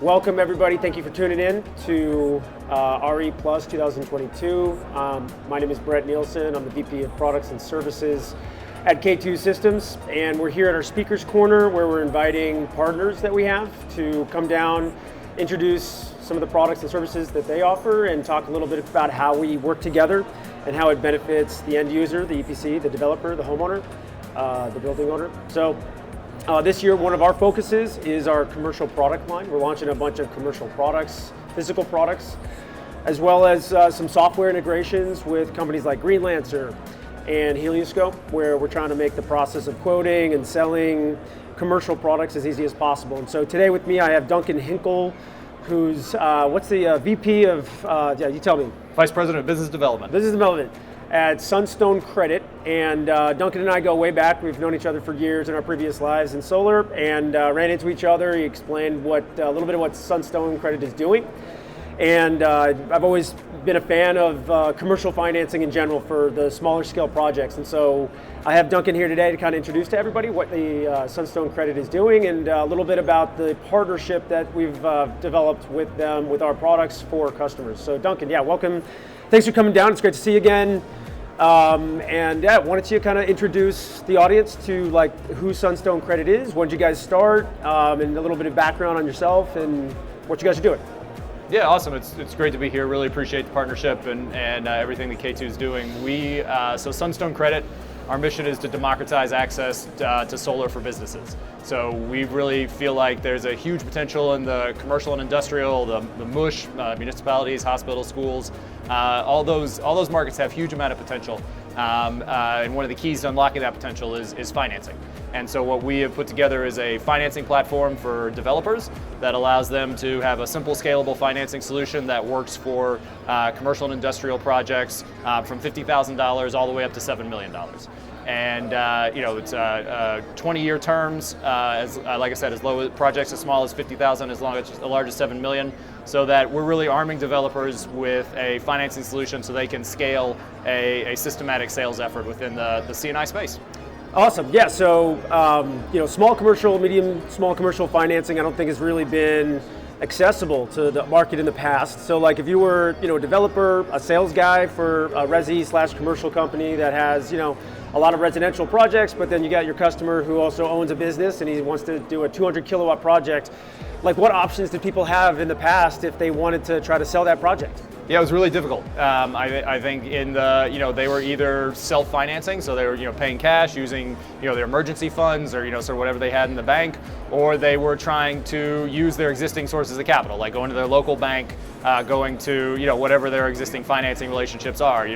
Welcome everybody, thank you for tuning in to RE Plus 2022. My name is Brett Nielsen, I'm the VP of Products and Services at K2 Systems, and we're here at our Speakers Corner where we're inviting partners that we have to come down, introduce some of the products and services that they offer, and talk a little bit about how we work together and how it benefits the end user, the EPC, the developer, the homeowner, the building owner. So this year, one of our focuses is our commercial product line. We're launching a bunch of commercial products, physical products, as well as some software integrations with companies like Greenlancer and Helioscope, where we're trying to make the process of quoting and selling commercial products as easy as possible. And so today with me, I have Duncan Hinkle, who's, what's the VP of, you tell me. Vice President of Business Development. Business Development at Sunstone Credit, and Duncan and I go way back. We've known each other for years in our previous lives in solar, and ran into each other. He explained a little bit of what Sunstone Credit is doing, and I've always been a fan of commercial financing in general for the smaller scale projects, and so I have Duncan here today to kind of introduce to everybody what the Sunstone Credit is doing, and a little bit about the partnership that we've developed with them, with our products for customers. So Duncan, yeah, welcome. Thanks for coming down. It's great to see you again. And yeah, wanted you to kind of introduce the audience to like who Sunstone Credit is, when did you guys start, and a little bit of background on yourself and what you guys are doing. Yeah, awesome. It's great to be here. Really appreciate the partnership and everything that K2 is doing. So Sunstone Credit, our mission is to democratize access to solar for businesses. So we really feel like there's a huge potential in the commercial and industrial, the MUSH, municipalities, hospitals, schools. All those markets have huge amount of potential. And one of the keys to unlocking that potential is financing. And so what we have put together is a financing platform for developers that allows them to have a simple, scalable financing solution that works for commercial and industrial projects from $50,000 all the way up to $7 million. And it's 20-year terms, like I said, as low as projects as small as 50,000, as large as 7 million, so that we're really arming developers with a financing solution so they can scale a systematic sales effort within the C&I space. Awesome. Yeah. So small commercial, small commercial financing, I don't think has really been accessible to the market in the past. So like if you were a developer, a sales guy for a resi/commercial company that has a lot of residential projects, but then you got your customer who also owns a business and he wants to do a 200 kilowatt project. Like what options did people have in the past if they wanted to try to sell that project? Yeah, it was really difficult. I think they were either self-financing, so they were paying cash using their emergency funds or sort of whatever they had in the bank, or they were trying to use their existing sources of capital, like going to their local bank, going to whatever their existing financing relationships are,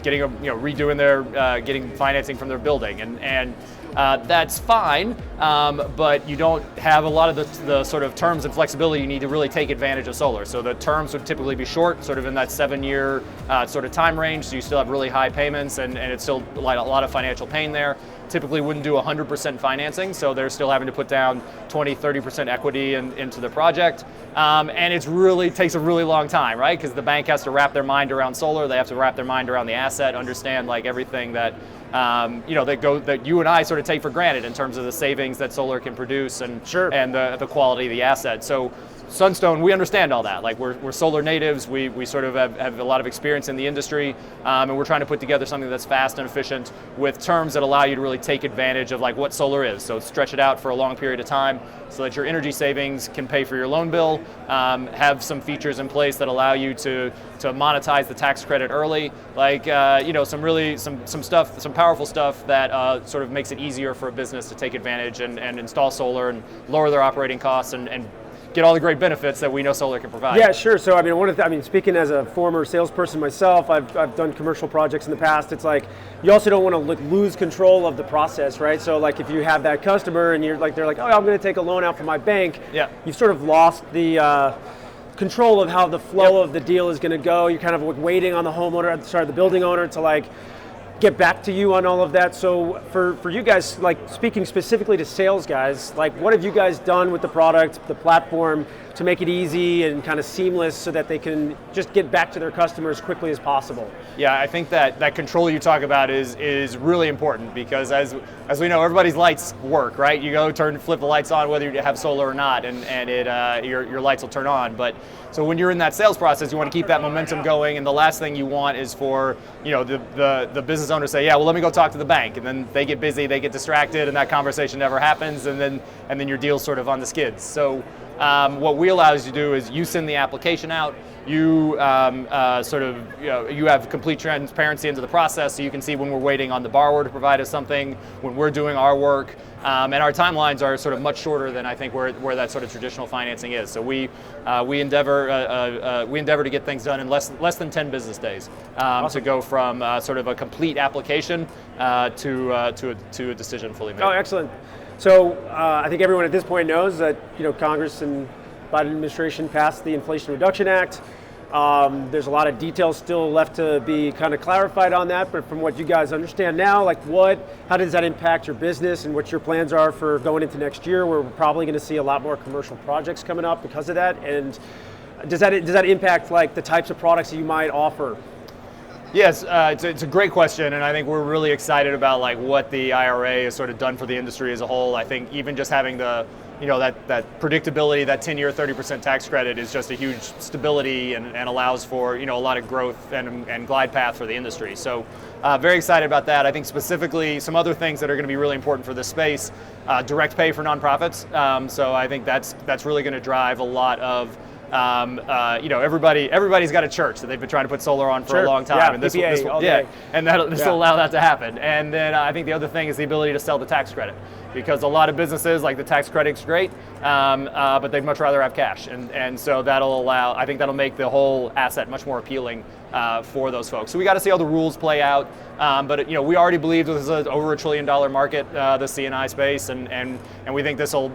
getting financing from their building, and that's fine, but you don't have a lot of the sort of terms and flexibility you need to really take advantage of solar. So the terms would typically be short, sort of in that 7-year sort of time range, so you still have really high payments, and it's still a lot of financial pain there. Typically wouldn't do 100% financing, so they're still having to put down 20-30% equity into the project, and it really takes a really long time, right? Because the bank has to wrap their mind around solar, they have to wrap their mind around the asset, understand like everything that that you and I sort of take for granted in terms of the savings that solar can produce and sure. And the quality of the asset. So Sunstone, we understand all that. Like we're solar natives. We sort of have a lot of experience in the industry, and we're trying to put together something that's fast and efficient with terms that allow you to really take advantage of like what solar is. So stretch it out for a long period of time so that your energy savings can pay for your loan bill. Have some features in place that allow you to monetize the tax credit early. Like some stuff, some powerful stuff that sort of makes it easier for a business to take advantage and install solar and lower their operating costs and get all the great benefits that we know solar can provide. Yeah, sure. So speaking as a former salesperson myself, I've done commercial projects in the past. It's like you also don't want to lose control of the process, right? So like if you have that customer and they're like, oh, I'm going to take a loan out from my bank. Yeah. You've sort of lost the control of how the flow of the deal is going to go. You're kind of waiting on the building owner to like get back to you on all of that. So for you guys, like speaking specifically to sales guys, like what have you guys done with the product, the platform, to make it easy and kind of seamless so that they can just get back to their customers as quickly as possible? Yeah, I think that control you talk about is really important, because as we know, everybody's lights work, right? You go flip the lights on whether you have solar or not, and your lights will turn on. But so when you're in that sales process, you want to keep that momentum going, and the last thing you want is for the business owner to say, yeah, well, let me go talk to the bank, and then they get busy, they get distracted, and that conversation never happens, and then your deal's sort of on the skids. So what we allow you to do is you send the application out, you you have complete transparency into the process, so you can see when we're waiting on the borrower to provide us something, when we're doing our work, and our timelines are sort of much shorter than I think where that sort of traditional financing is. So we endeavor to get things done in less than 10 business days, Awesome. to go from sort of a complete application to a decision fully made. Oh, excellent. So I think everyone at this point knows that Congress and Biden administration passed the Inflation Reduction Act. There's a lot of details still left to be kind of clarified on that, but from what you guys understand now, like how does that impact your business and what your plans are for going into next year, where we're probably going to see a lot more commercial projects coming up because of that? And does that impact like the types of products that you might offer? Yes, it's a great question, and I think we're really excited about like what the IRA has sort of done for the industry as a whole. I think even just having that predictability, that 10-year 30% tax credit is just a huge stability and allows for a lot of growth and glide path for the industry. So very excited about that. I think specifically some other things that are going to be really important for this space, direct pay for nonprofits. So I think that's really going to drive a lot of everybody's got a church that they've been trying to put solar on for a long time, yeah, and this PPA all yeah, day. and this will allow that to happen. And then I think the other thing is the ability to sell the tax credit, because a lot of businesses like the tax credit's great, but they'd much rather have cash, and so I think that'll make the whole asset much more appealing for those folks. So we got to see how the rules play out, but we already believe this is over $1 trillion market, the C&I space, and we think this will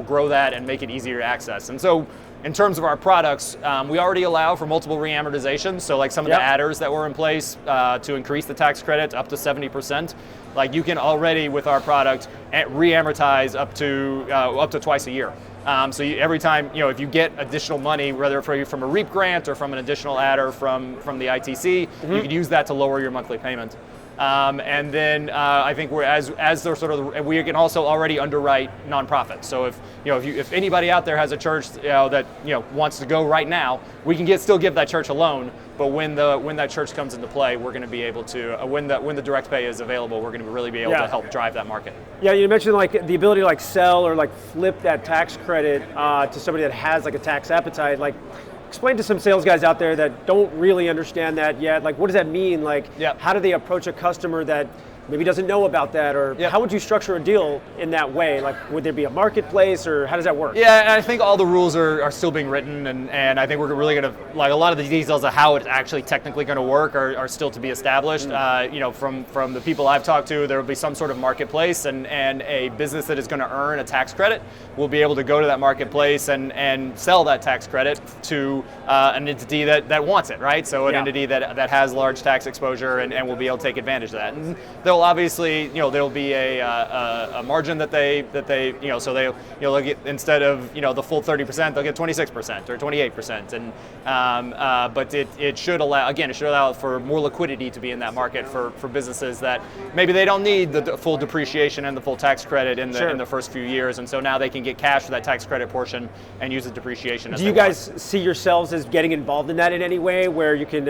grow that and make it easier to access. And so in terms of our products, we already allow for multiple reamortizations. So like some of the adders that were in place to increase the tax credit up to 70%, like you can already with our product reamortize up to twice a year. So every time, if you get additional money, whether from a REAP grant or from an additional adder from the ITC, you can use that to lower your monthly payment. And then I think as they're we can also already underwrite nonprofits. So if anybody out there has a church that wants to go right now, we can still give that church a loan. But when that church comes into play, we're going to be able to when the direct pay is available, we're going to really be able to help drive that market. Yeah, you mentioned like the ability to like sell or like flip that tax credit to somebody that has like a tax appetite. Like, explain to some sales guys out there that don't really understand that yet. Like, what does that mean? Like, how do they approach a customer that maybe doesn't know about that, or how would you structure a deal in that way? Like, would there be a marketplace, or how does that work? Yeah, and I think all the rules are still being written, and I think we're really going to, like, a lot of the details of how it's actually technically going to work are still to be established. From the people I've talked to, there will be some sort of marketplace, and a business that is going to earn a tax credit will be able to go to that marketplace and sell that tax credit to an entity that wants it, right? So an entity that has large tax exposure and will be able to take advantage of that. And they'll obviously, there'll be a margin that they so they'll get, instead of the full 30%, they'll get 26% or 28%, and but it should allow for more liquidity to be in that market for businesses that maybe they don't need the full depreciation and the full tax credit in the first few years, and so now they can get cash for that tax credit portion and use the depreciation. Do you guys see yourselves as getting involved in that in any way, where you can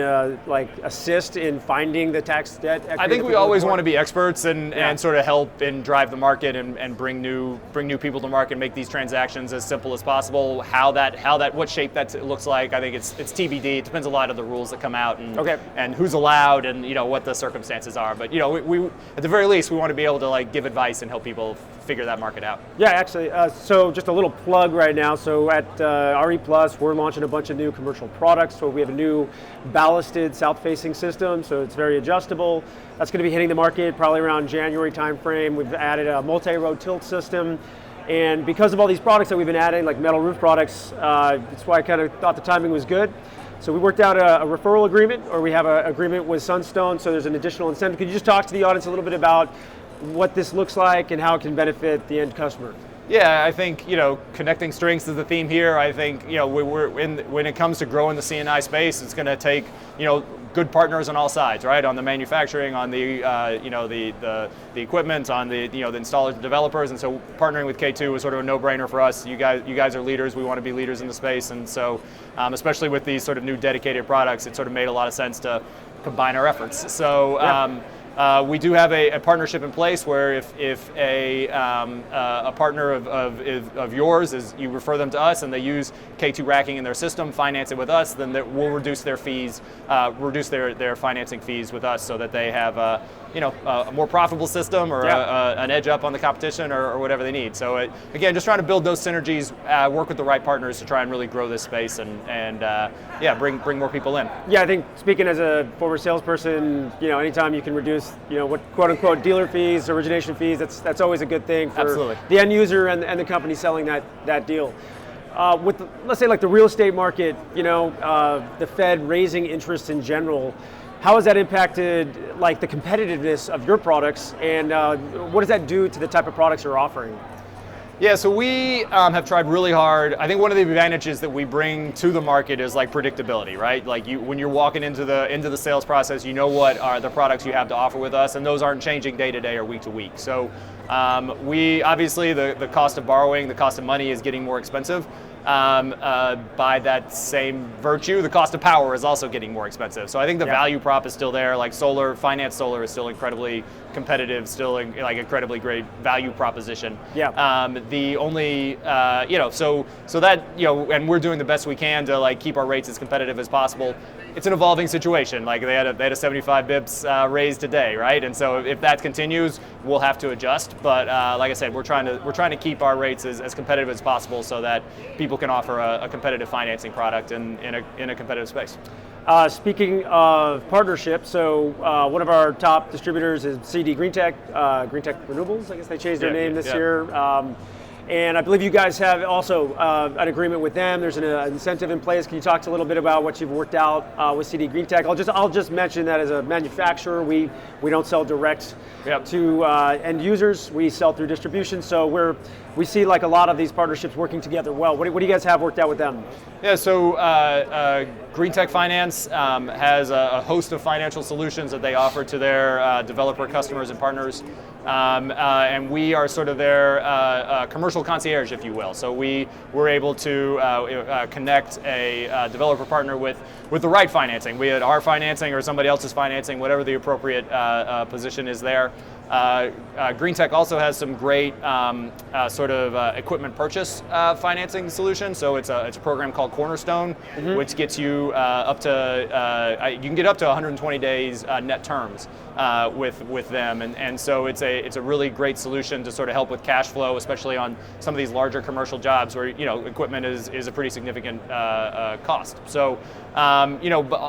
like assist in finding the tax debt? I think we always want to be experts and sort of help and drive the market and bring new people to market, make these transactions as simple as possible. What shape that looks like, I think it's TBD. It depends a lot on the rules that come out and who's allowed and what the circumstances are. But we at the very least we want to be able to like give advice and help people figure that market out. Yeah, actually. So just a little plug right now. So at RE Plus, we're launching a bunch of new commercial products. So we have a new ballasted south-facing system. So it's very adjustable. That's going to be hitting the market probably around January timeframe. We've added a multi-row tilt system. And because of all these products that we've been adding, like metal roof products, that's why I kind of thought the timing was good. So we worked out a referral agreement, or we have an agreement with Sunstone, so there's an additional incentive. Could you just talk to the audience a little bit about what this looks like and how it can benefit the end customer? Yeah, I think, connecting strengths is the theme here. I think, when it comes to growing the C&I space, it's going to take, good partners on all sides, right? On the manufacturing, on the, the equipment, on the, the installers and developers. And so partnering with K2 was sort of a no-brainer for us. You guys are leaders. We want to be leaders in the space. And so, especially with these sort of new dedicated products, it sort of made a lot of sense to combine our efforts. So, we do have a partnership in place where if a partner of yours is, you refer them to us and they use K2 racking in their system, finance it with us, then we'll reduce their fees, reduce their financing fees with us, so that they have a more profitable system, or an edge up on the competition, or whatever they need. So again, just trying to build those synergies, work with the right partners to try and really grow this space, and bring more people in. Yeah, I think, speaking as a former salesperson, anytime you can reduce, what quote unquote dealer fees, origination fees, that's always a good thing for Absolutely. the end user and the company selling that deal. With let's say like the real estate market, the Fed raising interest in general, how has that impacted like the competitiveness of your products, and what does that do to the type of products you're offering? Yeah, so we have tried really hard. I think one of the advantages that we bring to the market is like predictability, right? Like when you're walking into the sales process, you know what are the products you have to offer with us, and those aren't changing day to day or week to week. So we obviously, the cost of borrowing, the cost of money is getting more expensive. By that same virtue, the cost of power is also getting more expensive. So I think the value prop is still there. Like finance solar is still incredibly competitive, still like incredibly great value proposition. The only, so that, and we're doing the best we can to like keep our rates as competitive as possible. It's an evolving situation. Like they had a 75 bips raise today, right? And so if that continues, we'll have to adjust. But like I said, we're trying to keep our rates as competitive as possible, so that people can offer a competitive financing product in a competitive space. Speaking of partnerships, so one of our top distributors is CD Greentech Renewables. I guess they changed their name this year. And I believe you guys have also an agreement with them. There's an incentive in place. Can you talk a little bit about what you've worked out with CD Greentech? I'll just mention that as a manufacturer, we don't sell direct to end users. We sell through distribution. So we see like a lot of these partnerships working together well. What do you guys have worked out with them? Yeah, so Greentech Finance has a host of financial solutions that they offer to their developer customers and partners. And we are sort of their commercial concierge, if you will. So we were able to connect a developer partner with the right financing. We had our financing or somebody else's financing, whatever the appropriate position is there. Greentech also has some great equipment purchase financing solutions. So it's a program called Cornerstone, which gets you up to you can get up to 120 days net terms with them, and so it's a really great solution to sort of help with cash flow, especially on some of these larger commercial jobs where equipment is a pretty significant cost. So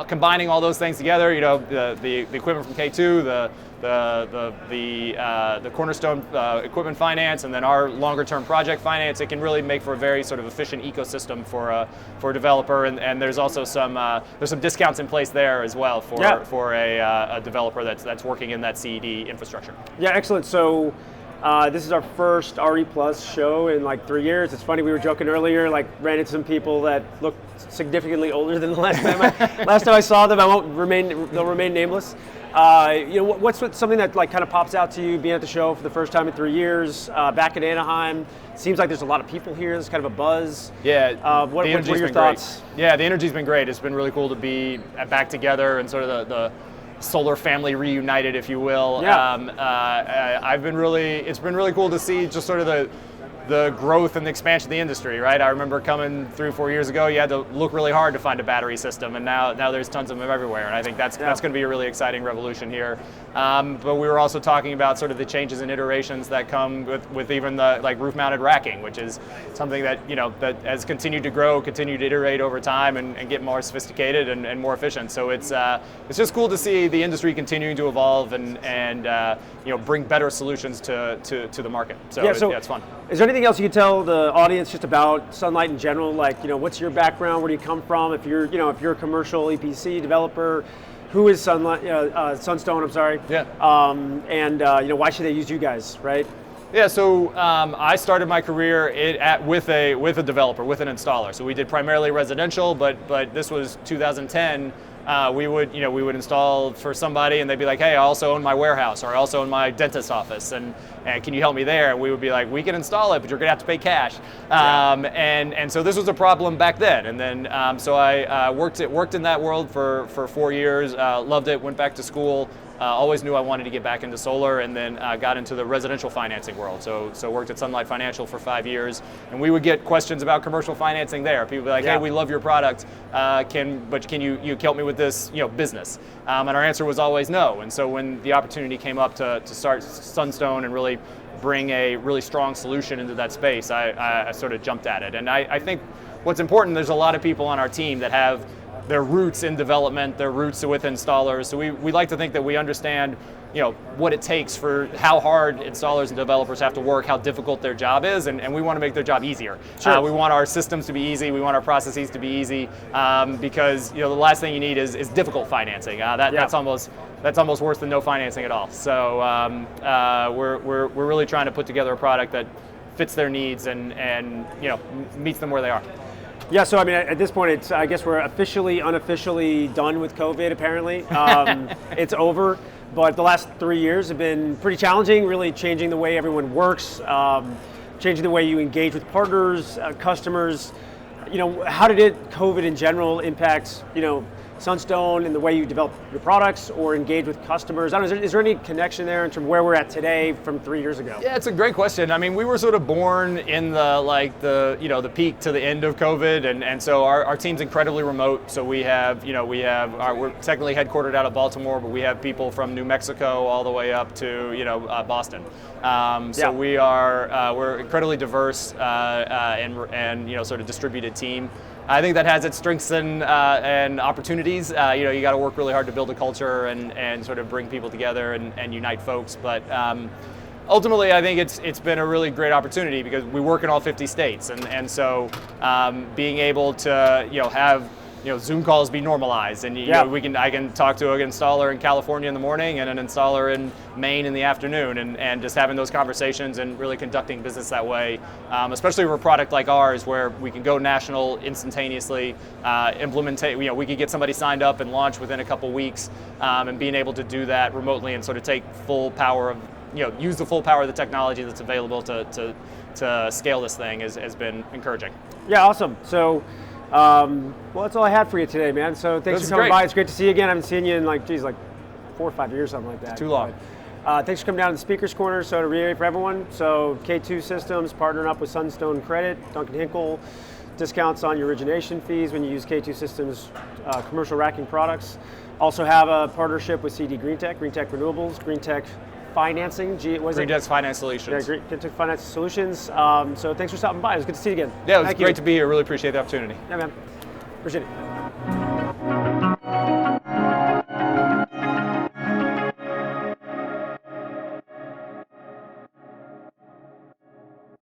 combining all those things together, the equipment from K2, the Cornerstone equipment finance, and then our longer term project finance, it can really make for a very sort of efficient ecosystem for a developer, and there's also there's some discounts in place there as well for a developer that's working in that CED infrastructure. Yeah, excellent. So this is our first RE Plus show in like 3 years. It's funny, we were joking earlier, like ran into some people that look significantly older than the last time I saw them. They'll remain nameless. What's something that like kind of pops out to you being at the show for the first time in 3 years, back in Anaheim? Seems like there's a lot of people here. There's kind of a buzz. Yeah. What are your thoughts? Great. Yeah, the energy's been great. It's been really cool to be back together and sort of the solar family reunited, if you will. Yeah. It's been really cool to see just sort of the growth and the expansion of the industry, right? I remember coming 3 or 4 years ago, you had to look really hard to find a battery system, and now there's tons of them everywhere, and I think that's going to be a really exciting revolution here. But we were also talking about sort of the changes and iterations that come with even the like roof-mounted racking, which is something that that has continued to grow, continued to iterate over time, and get more sophisticated and more efficient. So it's just cool to see the industry continuing to evolve and bring better solutions to the market. So yeah, it's fun. Is there anything else you could tell the audience just about Sunlight in general? Like, what's your background? Where do you come from? If you're a commercial EPC developer, who is Sunstone? I'm sorry. Yeah. Why should they use you guys, right? Yeah, so I started my career with a developer, with an installer. So we did primarily residential, but this was 2010. We would install for somebody, and they'd be like, "Hey, I also own my warehouse, or I also own my dentist's office, and can you help me there?" And we would be like, "We can install it, but you're gonna have to pay cash." And so this was a problem back then. And then so I worked in that world for 4 years. Loved it. Went back to school. Always knew I wanted to get back into solar, and then got into the residential financing world. So worked at Sunlight Financial for 5 years, and we would get questions about commercial financing there. People would be like, "Hey, we love your product, can you help me with this business?" And our answer was always no. And so when the opportunity came up to start Sunstone and really bring a really strong solution into that space, I sort of jumped at it. And I think what's important, there's a lot of people on our team that have their roots in development, their roots with installers. So we like to think that we understand, what it takes for how hard installers and developers have to work, how difficult their job is, and we want to make their job easier. Sure. We want our systems to be easy. We want our processes to be easy, because the last thing you need is difficult financing. That's almost worse than no financing at all. So we're really trying to put together a product that fits their needs and meets them where they are. Yeah, so at this point, I guess we're unofficially done with COVID, apparently. It's over, but the last 3 years have been pretty challenging, really changing the way everyone works, changing the way you engage with partners, customers. How did COVID in general impact, Sunstone and the way you develop your products or engage with customers? I don't know, is there any connection there in terms of where we're at today from 3 years ago? Yeah, it's a great question. We were sort of born in the peak to the end of COVID, and so our team's incredibly remote. So we're technically headquartered out of Baltimore, but we have people from New Mexico all the way up to Boston. So we're incredibly diverse and sort of distributed team. I think that has its strengths and opportunities. You got to work really hard to build a culture and sort of bring people together and unite folks. But ultimately, I think it's been a really great opportunity because we work in all 50 states, and so being able to have Zoom calls be normalized, and I can talk to an installer in California in the morning and an installer in Maine in the afternoon, and just having those conversations and really conducting business that way, especially for a product like ours where we can go national instantaneously, we could get somebody signed up and launch within a couple weeks, and being able to do that remotely and sort of take full power of use the full power of the technology that's available to scale this thing has been encouraging. Yeah, awesome. So. That's all I had for you today, man. So thanks for coming by. It's great to see you again. I haven't seen you in like 4 or 5 years, something like that. Too long. But, thanks for coming down to the Speakers Corner. So to reiterate for everyone, so K2 Systems partnering up with Sunstone Credit, Duncan Hinkle, discounts on your origination fees when you use K2 Systems commercial racking products. Also have a partnership with CD Greentech Renewables, Greentech Financing. Greentech Finance Solutions. Yeah, Greentech Finance Solutions. So thanks for stopping by. It was good to see you again. Yeah, it was great to be here. Really appreciate the opportunity. Yeah, man. Appreciate it.